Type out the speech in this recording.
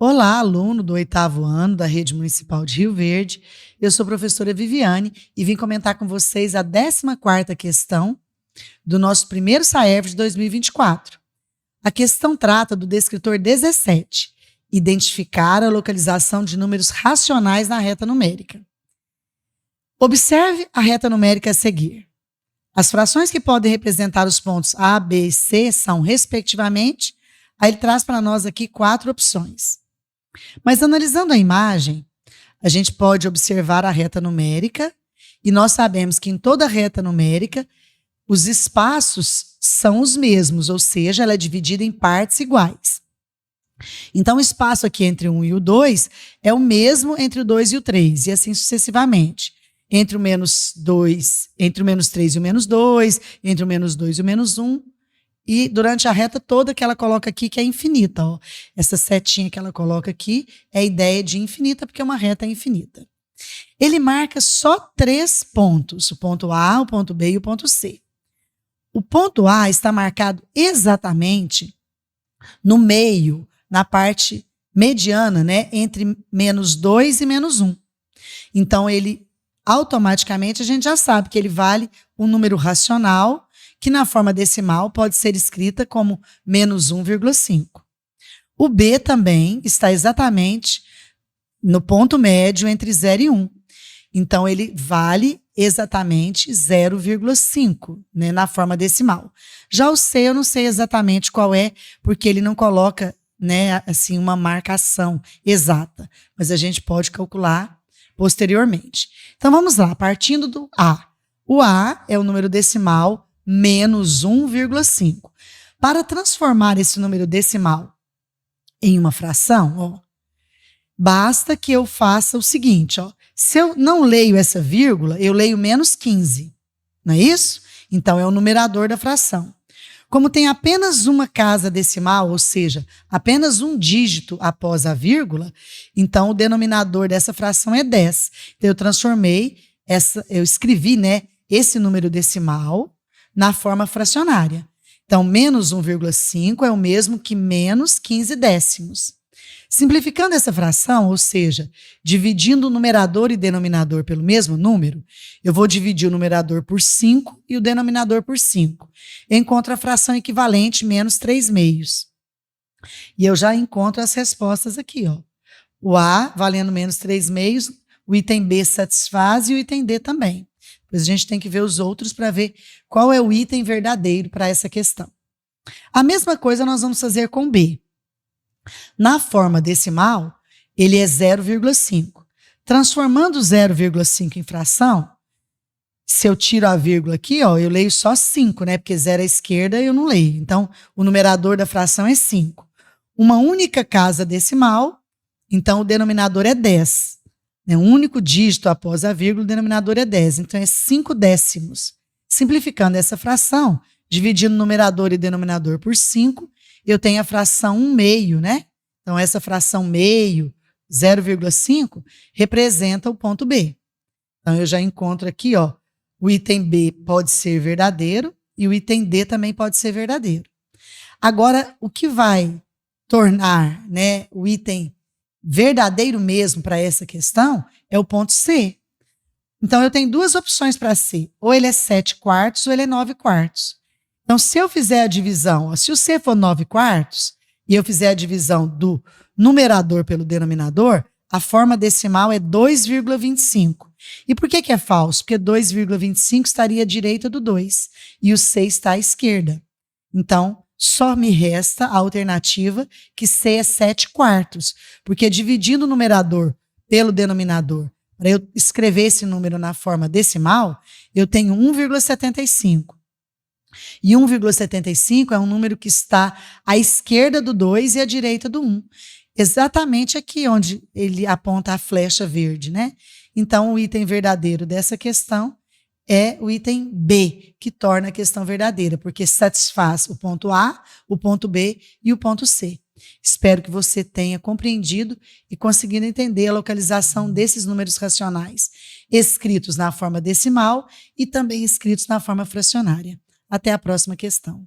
Olá, aluno do 8º ano da Rede Municipal de Rio Verde. Eu sou a professora Viviane e vim comentar com vocês a 14ª questão do nosso primeiro SAERV de 2024. A questão trata do descritor 17, identificar a localização de números racionais na reta numérica. Observe a reta numérica a seguir. As frações que podem representar os pontos A, B e C são, respectivamente, aí ele traz para nós aqui 4 opções. Mas analisando a imagem, a gente pode observar a reta numérica e nós sabemos que em toda reta numérica os espaços são os mesmos, ou seja, ela é dividida em partes iguais. Então o espaço aqui entre o 1 e o 2 é o mesmo entre o 2 e o 3 e assim sucessivamente. Entre o menos 3 e o menos 2, entre o menos 2 e o menos 1. E durante a reta toda que ela coloca aqui, que é infinita. Ó. Essa setinha que ela coloca aqui é a ideia de infinita, porque uma reta é infinita. Ele marca só 3 pontos, o ponto A, o ponto B e o ponto C. O ponto A está marcado exatamente no meio, na parte mediana, né, entre menos 2 e menos 1. Então, ele automaticamente, a gente já sabe que ele vale um número racional, que na forma decimal pode ser escrita como menos 1,5. O B também está exatamente no ponto médio entre 0 e 1. Então, ele vale exatamente 0,5, né, na forma decimal. Já o C eu não sei exatamente qual é, porque ele não coloca, né, assim, uma marcação exata. Mas a gente pode calcular posteriormente. Então, vamos lá, partindo do A. O A é o número decimal menos 1,5. Para transformar esse número decimal em uma fração, ó, basta que eu faça o seguinte, ó, se eu não leio essa vírgula, eu leio menos 15, não é isso? Então, é o numerador da fração. Como tem apenas uma casa decimal, ou seja, apenas um dígito após a vírgula, então o denominador dessa fração é 10. Então, eu escrevi, né, esse número decimal na forma fracionária. Então, menos 1,5 é o mesmo que menos 15 décimos. Simplificando essa fração, ou seja, dividindo o numerador e denominador pelo mesmo número, eu vou dividir o numerador por 5 e o denominador por 5. Eu encontro a fração equivalente menos 3/2. E eu já encontro as respostas aqui, ó. O A valendo menos 3/2, o item B satisfaz e o item D também. Depois a gente tem que ver os outros para ver qual é o item verdadeiro para essa questão. A mesma coisa nós vamos fazer com B. Na forma decimal, ele é 0,5. Transformando 0,5 em fração, se eu tiro a vírgula aqui, ó, eu leio só 5, né? Porque 0 à esquerda eu não leio. Então, o numerador da fração é 5. Uma única casa decimal, então o denominador é 10. Um único dígito após a vírgula, o denominador é 10. Então, é 5 décimos. Simplificando essa fração, dividindo o numerador e denominador por 5, eu tenho a fração 1/2, né? Então, essa fração meio, 0,5, representa o ponto B. Então, eu já encontro aqui, ó, o item B pode ser verdadeiro e o item D também pode ser verdadeiro. Agora, o que vai tornar, né, o item verdadeiro mesmo para essa questão é o ponto C. Então, eu tenho 2 opções para C. Ou ele é 7/4 ou ele é 9/4. Então, se eu fizer a divisão, ó, se o C for 9/4 e eu fizer a divisão do numerador pelo denominador, a forma decimal é 2,25. E por que é falso? Porque 2,25 estaria à direita do 2 e o C está à esquerda. Então, só me resta a alternativa que C é 7/4, porque dividindo o numerador pelo denominador, para eu escrever esse número na forma decimal, eu tenho 1,75. E 1,75 é um número que está à esquerda do 2 e à direita do 1. Exatamente aqui onde ele aponta a flecha verde, né? Então, o item verdadeiro dessa questão é o item B, que torna a questão verdadeira, porque satisfaz o ponto A, o ponto B e o ponto C. Espero que você tenha compreendido e conseguido entender a localização desses números racionais, escritos na forma decimal e também escritos na forma fracionária. Até a próxima questão.